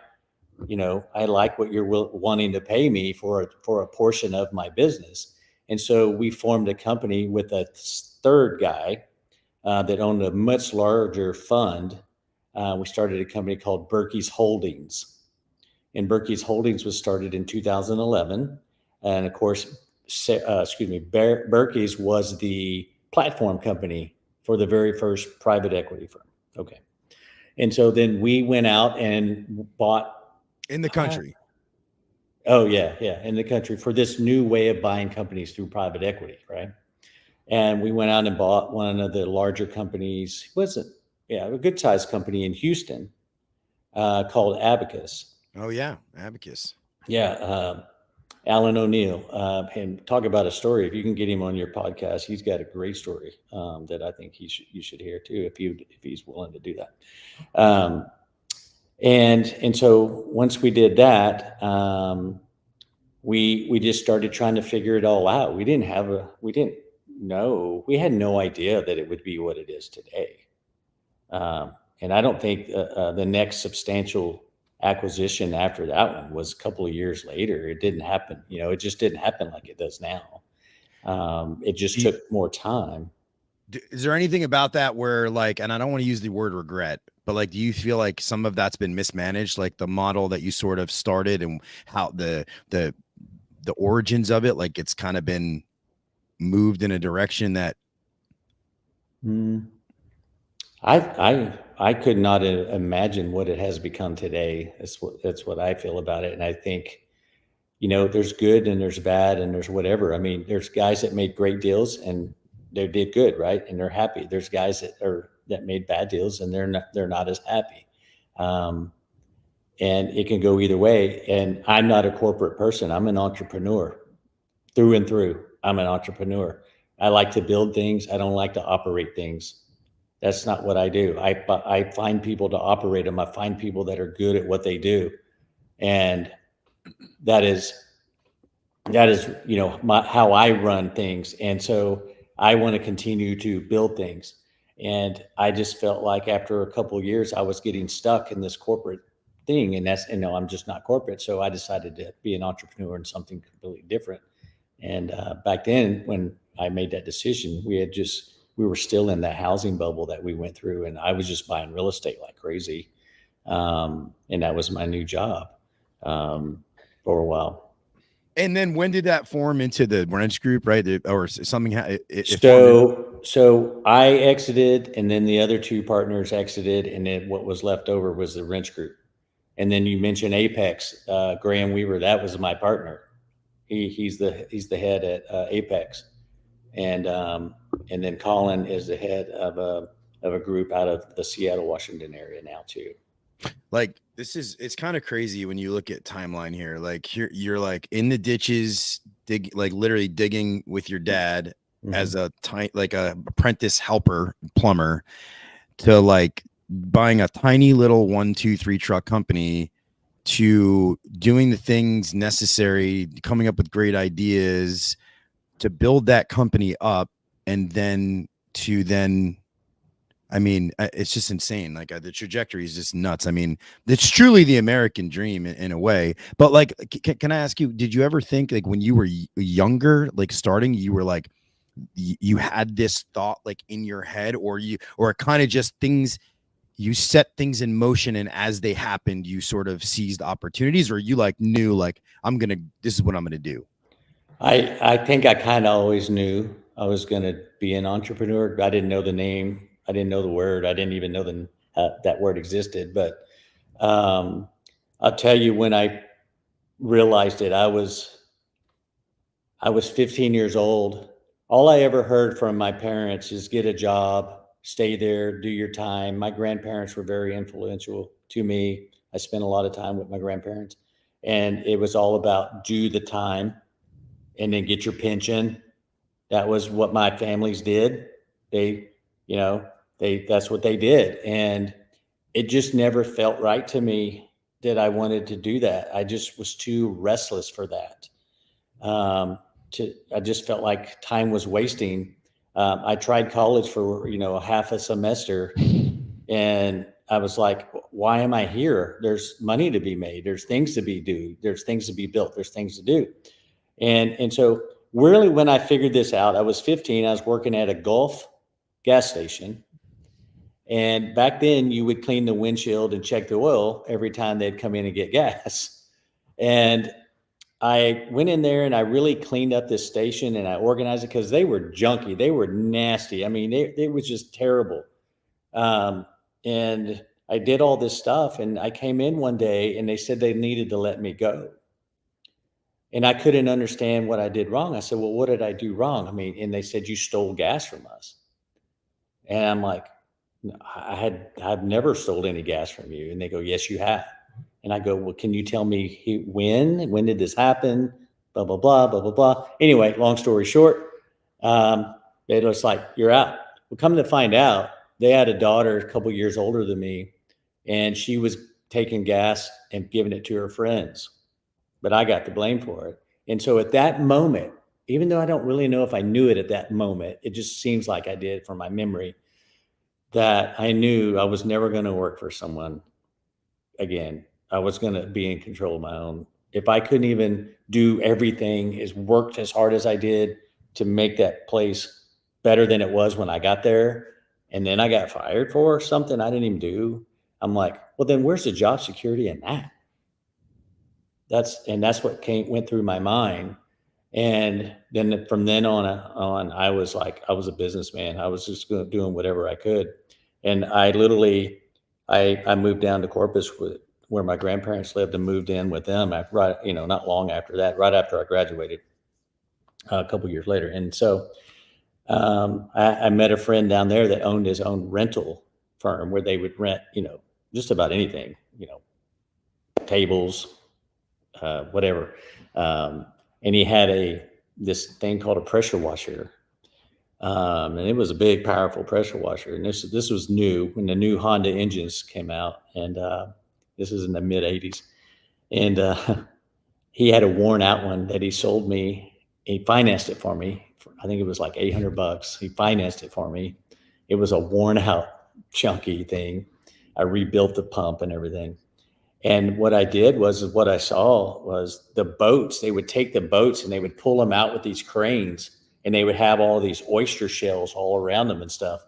what you're wanting to pay me for a portion of my business. And so we formed a company with a third guy that owned a much larger fund. We started a company called Berkey's Holdings. And Berkey's Holdings was started in 2011. And of course, Berkey's was the platform company for the very first private equity firm. Okay. And so then we went out and bought. In the country. In the country, for this new way of buying companies through private equity, right? And we went out and bought one of the larger companies. A good sized company in Houston called Abacus. Oh yeah, Abacus. Yeah, Alan O'Neill. And talk about a story. If you can get him on your podcast, he's got a great story that I think you should hear too, if he's willing to do that. And so once we did that, we just started trying to figure it all out. We had no idea that it would be what it is today. And I don't think the next substantial acquisition after that one was a couple of years later. It didn't happen. It just didn't happen like it does now. It just took more time. Is there anything about that where, like, and I don't want to use the word regret, but like, do you feel like some of that's been mismanaged, like the model that you sort of started and how the origins of it, like it's kind of been moved in a direction that I could not imagine what it has become today. That's what I feel about it. And I think, there's good and there's bad and there's whatever. I mean, there's guys that made great deals and they did good, right? And they're happy. There's guys that made bad deals and they're not as happy. And it can go either way. And I'm not a corporate person. I'm an entrepreneur through and through. I'm an entrepreneur. I like to build things. I don't like to operate things. That's not what I do. I find people to operate them. I find people that are good at what they do. And that is, how I run things. And so I want to continue to build things. And I just felt like after a couple of years, I was getting stuck in this corporate thing. And I'm just not corporate. So I decided to be an entrepreneur in something completely different. And back then when I made that decision, we were still in that housing bubble that we went through. And I was just buying real estate like crazy. And that was my new job for a while. And then when did that form into the wrench group, right? Or something? So I exited, and then the other two partners exited, and then what was left over was the wrench group. And then you mentioned Apex, Graham Weaver. That was my partner. He's the head at Apex, and then Colin is the head of a group out of the Seattle, Washington area now too. Like it's kind of crazy when you look at timeline here. Like you're like in the ditches, literally digging with your dad as a apprentice helper plumber, to like buying a tiny little 1, 2, 3 truck company, to doing the things necessary, coming up with great ideas to build that company up, and then I mean, it's just insane. Like the trajectory is just nuts. I mean, it's truly the American dream in a way. But like, can I ask you, did you ever think like when you were younger, like starting, you were like, you had this thought like in your head, or kind of just things, you set things in motion, and as they happened, you sort of seized opportunities, or you like knew like, this is what I'm going to do? I think I kind of always knew I was going to be an entrepreneur. I didn't know the name. I didn't know the word. I didn't even know that word existed. But I'll tell you, when I realized it, I was 15 years old. All I ever heard from my parents is get a job, stay there, do your time. My grandparents were very influential to me. I spent a lot of time with my grandparents, and it was all about do the time and then get your pension. That was what my families did. That's what they did. And it just never felt right to me that I wanted to do that. I just was too restless for that. I just felt like time was wasting. I tried college for, half a semester, and I was like, why am I here? There's money to be made. There's things to do. There's things to be built. There's things to do. And so really, when I figured this out, I was 15. I was working at a Gulf gas station. And back then you would clean the windshield and check the oil every time they'd come in and get gas. And I went in there and I really cleaned up this station, and I organized it because they were junky. They were nasty. I mean, it was just terrible. And I did all this stuff, and I came in one day and they said they needed to let me go. And I couldn't understand what I did wrong. I said, well, what did I do wrong? I mean, and they said, you stole gas from us. And I'm like, I've never stole any gas from you. And they go, yes, you have. And I go, well, can you tell me when did this happen? Blah, blah, blah, blah, blah, blah. Anyway, long story short, it was like, you're out. Well, come to find out, they had a daughter a couple years older than me, and she was taking gas and giving it to her friends, but I got the blame for it. And so at that moment, even though I don't really know if I knew it at that moment, it just seems like I did from my memory, that I knew I was never going to work for someone again. I was going to be in control of my own. If I couldn't even do everything, worked as hard as I did to make that place better than it was when I got there, and then I got fired for something I didn't even do, I'm like, well, then where's the job security in that? That's what went through my mind. And then from then on, I was like, I was a businessman. I was just doing whatever I could. And I literally, I moved down to Corpus where my grandparents lived and moved in with them right, not long after that, right after I graduated, a couple years later. And so I met a friend down there that owned his own rental firm where they would rent, just about anything, tables, whatever. And he had this thing called a pressure washer. And it was a big, powerful pressure washer. And this was new when the new Honda engines came out. And this was in the mid 80s. And he had a worn out one that he sold me. He financed it for me. I think it was like $800. He financed it for me. It was a worn out, chunky thing. I rebuilt the pump and everything. And what I did was what I saw was the boats. They would take the boats and they would pull them out with these cranes, and they would have all these oyster shells all around them and stuff.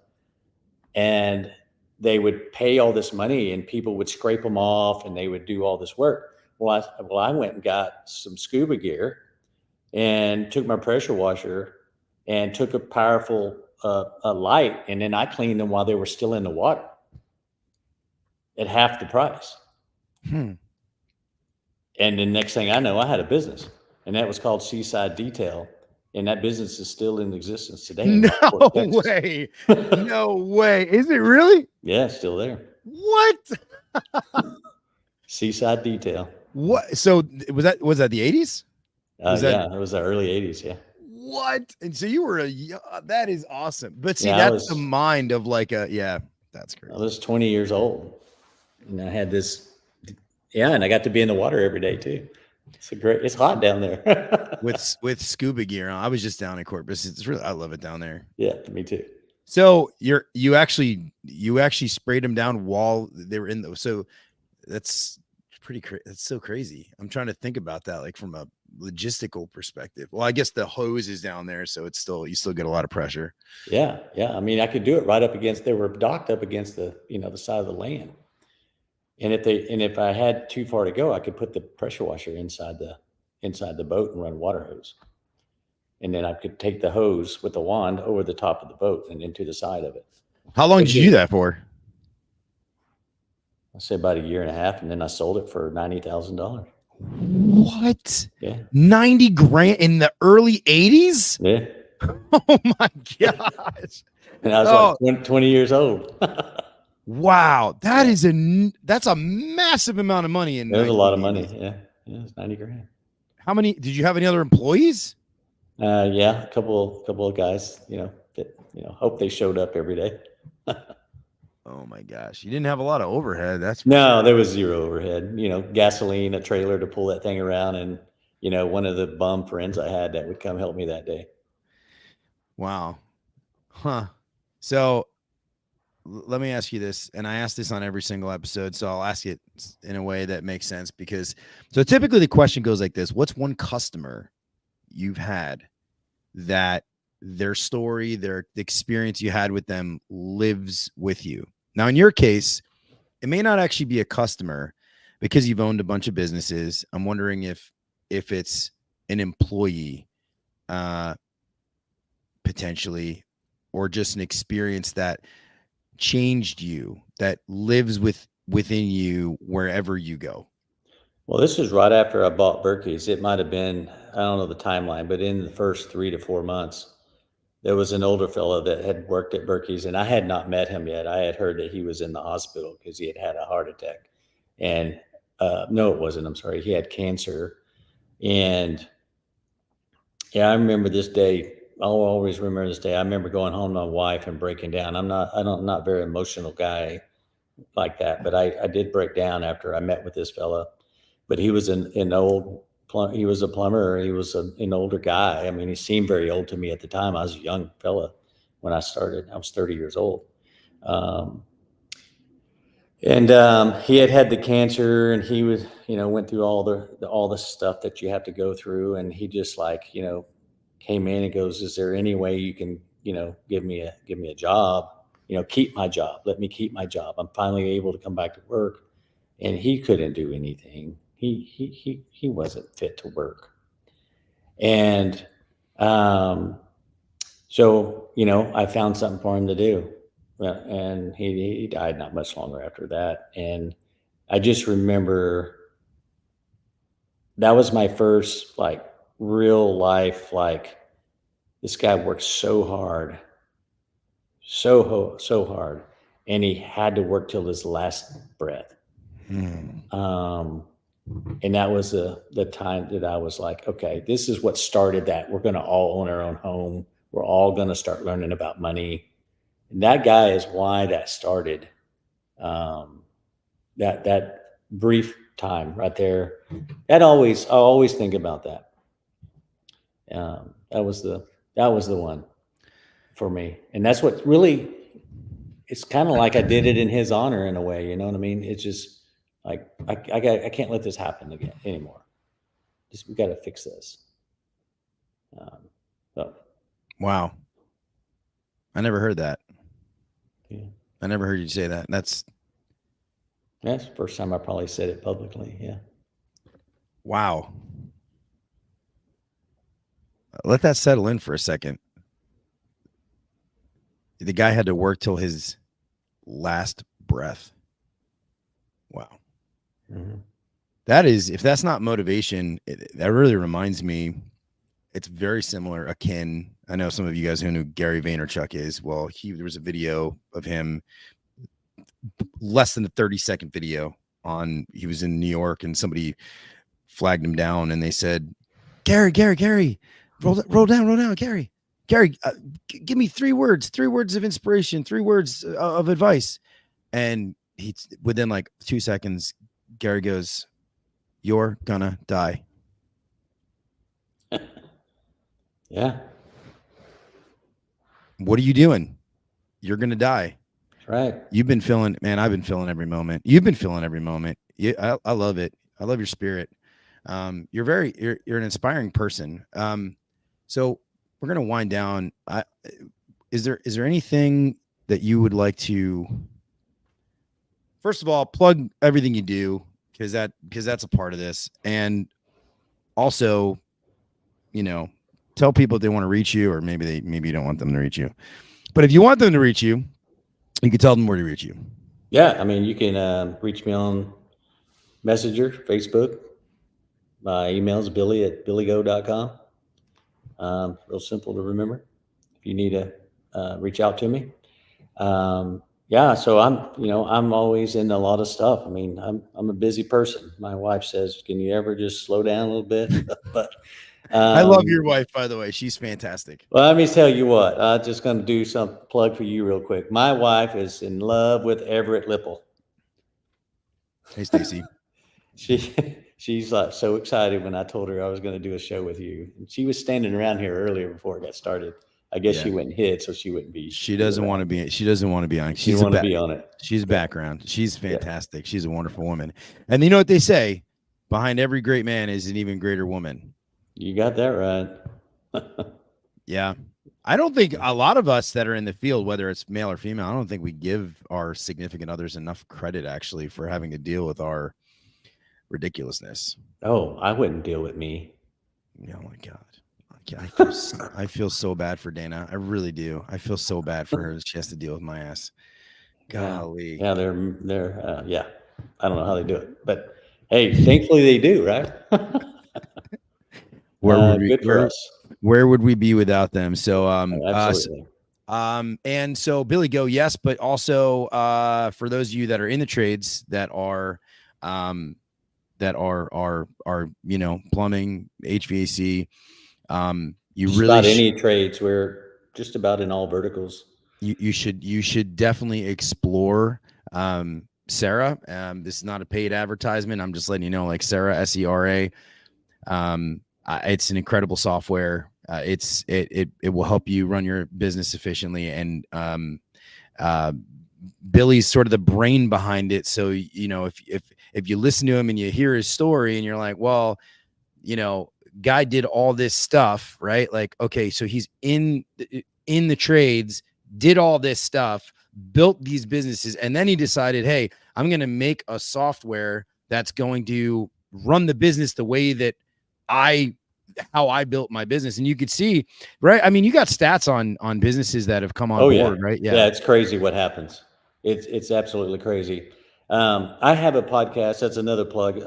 And they would pay all this money and people would scrape them off and they would do all this work. Well, I went and got some scuba gear and took my pressure washer and took a powerful a light, and then I cleaned them while they were still in the water at half the price. And the next thing I know, I had a business, and that was called Seaside Detail. And that business is still in existence today. No way. No way. Is it really? Yeah, it's still there. What? Seaside Detail. What? So was that the 80s? Yeah, it was the early 80s. Yeah. What? And so you were that is awesome. But see, Yeah, that's the mind of like that's crazy. I was 20 years old, and I had this. Yeah, and I got to be in the water every day too. It's hot down there. with scuba gear on. I was just down in Corpus. It's really, I love it down there. Yeah, me too. So you actually sprayed them down while they were in those. So that's pretty crazy. That's so crazy. I'm trying to think about that, like from a logistical perspective. Well, I guess the hose is down there, so you still get a lot of pressure. Yeah. I mean, I could do it right up against. They were docked up against the the side of the land. And if I had too far to go, I could put the pressure washer inside the boat and run water hose. And then I could take the hose with the wand over the top of the boat and into the side of it. How long did you do that for? I say about 1.5 years, and then I sold it for $90,000. What? Yeah. 90 grand in the early 80s? Yeah. Oh my gosh. And I was like 20 years old. Wow, that's a massive amount of money. It was a lot of money. Yeah, it's 90 grand. How many? Did you have any other employees? Yeah, a couple of guys. That hope they showed up every day. Oh my gosh, you didn't have a lot of overhead. No, there was zero overhead. Gasoline, a trailer to pull that thing around, and one of the bum friends I had that would come help me that day. Wow, huh? So. Let me ask you this, and I ask this on every single episode, so I'll ask it in a way that makes sense so typically the question goes like this: what's one customer you've had that their story, the experience you had with them lives with you? Now, in your case, it may not actually be a customer because you've owned a bunch of businesses. I'm wondering if it's an employee, potentially, or just an experience that changed you, that lives within you wherever you go. Well, this was right after I bought Berkey's. It might have been, I don't know the timeline, but in the first 3 to 4 months, there was an older fellow that had worked at Berkey's, and I had not met him yet. I had heard that he was in the hospital because he had a heart attack. And no, it wasn't. I'm sorry. He had cancer. And yeah, I remember this day. I'll always remember this day. I remember going home to my wife and breaking down. I'm not a very emotional guy like that, but I did break down after I met with this fella. But he was he was a plumber. He was an older guy. I mean, he seemed very old to me at the time. I was a young fella when I started. I was 30 years old. And he had the cancer, and he was, went through all the stuff that you have to go through. And he just came in and goes, "Is there any way you can, give me a job, keep my job, let me keep my job. I'm finally able to come back to work." And he couldn't do anything. He wasn't fit to work. And, so, I found something for him to do, and he died not much longer after that. And I just remember that was my first like real life, like this guy worked so hard, so hard, and he had to work till his last breath. Um, and that was the time that I was like, okay, this is what started that. We're going to all own our own home. We're all going to start learning about money. And that guy is why that started. That brief time right there. I always think about that. That was the one for me. And that's what really, it's kind of like I did it in his honor in a way, you know what I mean? It's just like, I can't let this happen again anymore. We got to fix this. So. Wow. I never heard that. Yeah. I never heard you say that. That's the first time I probably said it publicly. Yeah. Wow. Let that settle in for a second. The guy had to work till his last breath. Wow. Mm-hmm. That is, if that's not motivation, that really reminds me, it's very similar, akin. I know some of you guys who knew Gary Vaynerchuk is. Well, there was a video of him, less than a 30-second video he was in New York and somebody flagged him down and they said, Gary, roll down, Gary, give me 3 words of inspiration, 3 words of advice. And within like 2 seconds, Gary goes, you're gonna die. Yeah. What are you doing? You're gonna die. Right. You've been feeling, man. I've been feeling every moment. You've been feeling every moment. I love it. I love your spirit. You're an inspiring person. So we're gonna wind down. Is there anything that you would like to? First of all, plug everything you do because that's a part of this, and also, tell people if they want to reach you, or maybe you don't want them to reach you, but if you want them to reach you, you can tell them where to reach you. Yeah, I mean, you can reach me on Messenger, Facebook. My email is billy@billygo.com. Real simple to remember if you need to reach out to me. Yeah, so I'm always in a lot of stuff. I mean, I'm a busy person. My wife says, can you ever just slow down a little bit? But I love your wife, by the way. She's fantastic. Well, let me tell you what. I'm just going to do some plug for you real quick. My wife is in love with Everett Lipple. Hey, Stacy. She's like so excited when I told her I was going to do a show with you. And she was standing around here earlier before it got started. I guess she went and hid, so she wouldn't be. She doesn't want to be. She doesn't want to be on. She want to be on it. She's background. She's fantastic. Yeah. She's a wonderful woman. And you know what they say? Behind every great man is an even greater woman. You got that right. Yeah. I don't think a lot of us that are in the field, whether it's male or female, I don't think we give our significant others enough credit actually for having to deal with our ridiculousness. Oh, I wouldn't deal with me. Oh my God. I feel so bad for Dana. I really do. I feel so bad for her. She has to deal with my ass. Golly. Yeah, they're yeah. I don't know how they do it, but hey, thankfully they do, right? Where would we be without them? So absolutely. And so BillyGo, yes, but also for those of you that are in the trades that are plumbing, HVAC, you just really about any trades. We're just about in all verticals. You should definitely explore Sera. This is not a paid advertisement. I'm just letting you know, like Sera, Sera. It's an incredible software. It will help you run your business efficiently, and Billy's sort of the brain behind it. So if you listen to him and you hear his story and you're like, well, guy did all this stuff, right? Like, okay, so he's in the trades, did all this stuff, built these businesses, and then he decided, hey, I'm going to make a software that's going to run the business the way that how I built my business. And you could see, right? I mean, you got stats on businesses that have come on board, right? Yeah, it's crazy what happens. It's absolutely crazy. I have a podcast. That's another plug.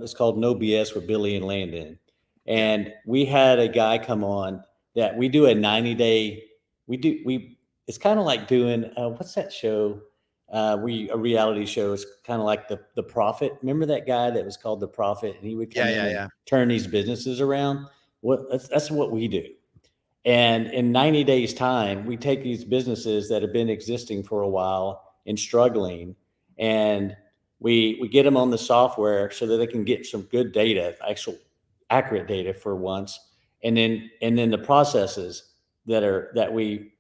It's called No BS with Billy and Landon. And we had a guy come on that we do a 90-day, it's kind of like doing, what's that show? A reality show. It's kind of like the Prophet. Remember that guy that was called the Prophet, and he would come in and turn these businesses around. That's what we do. And in 90 days time, we take these businesses that have been existing for a while and struggling, and we get them on the software so that they can get some good data, actual accurate data for once. And then the processes that we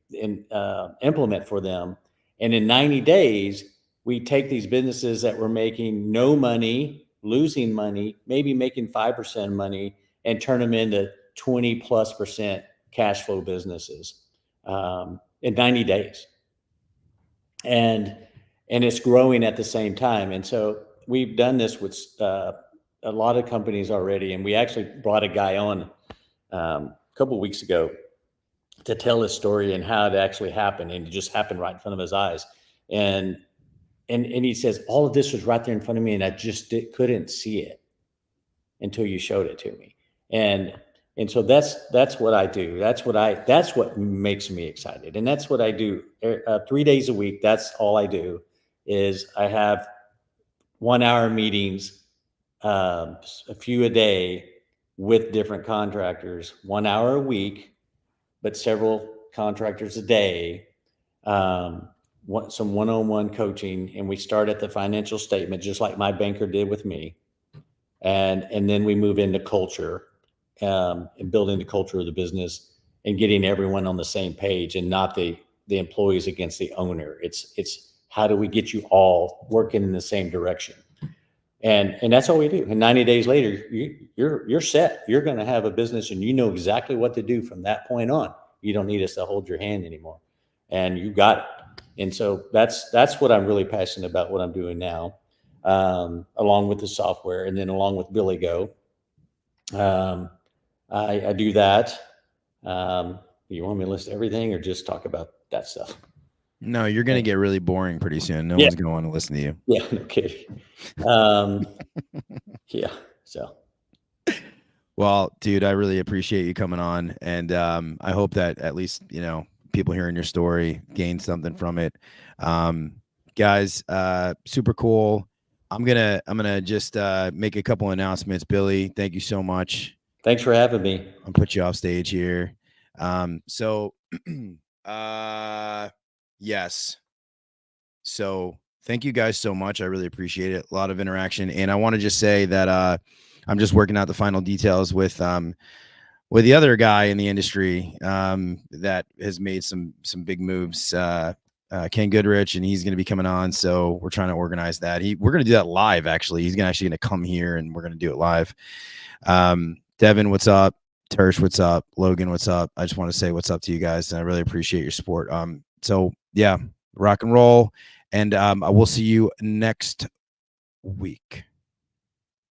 implement for them. And in 90 days, we take these businesses that were making no money, losing money, maybe making 5% money, and turn them into 20+% cash flow businesses in 90 days. And it's growing at the same time. And so we've done this with a lot of companies already. And we actually brought a guy on a couple of weeks ago to tell his story and how it actually happened. And it just happened right in front of his eyes. And he says, all of this was right there in front of me, and I just couldn't see it until you showed it to me. And so that's what I do. That's what makes me excited. And that's what I do 3 days a week. That's all I do is I have 1 hour meetings, a few a day with different contractors, 1 hour a week, but several contractors a day, some one-on-one coaching. And we start at the financial statement, just like my banker did with me. And then we move into culture, and building the culture of the business and getting everyone on the same page, and not the employees against the owner. It's how do we get you all working in the same direction? And that's all we do. And 90 days later, you're set. You're going to have a business, and you know exactly what to do from that point on. You don't need us to hold your hand anymore, and you got it. And so that's what I'm really passionate about, what I'm doing now, along with the software, and then along with BillyGo. I do that. You want me to list everything or just talk about that stuff? No, you're going to get really boring pretty soon. No one's going to want to listen to you. Yeah, no kidding. Yeah. So. Well, dude, I really appreciate you coming on. And I hope that at least, people hearing your story gain something from it. Guys, super cool. I'm gonna just make a couple announcements. Billy, thank you so much. Thanks for having me. I'll put you off stage here. Yes. So thank you guys so much. I really appreciate it. A lot of interaction. And I want to just say that I'm just working out the final details with the other guy in the industry that has made some big moves, Ken Goodrich, and he's going to be coming on. So we're trying to organize that. We're going to do that live. Actually, he's going to come here, and we're going to do it live. Devin, what's up? Tersh, what's up? Logan, what's up? I just want to say what's up to you guys, and I really appreciate your support. So yeah, rock and roll, and I will see you next week.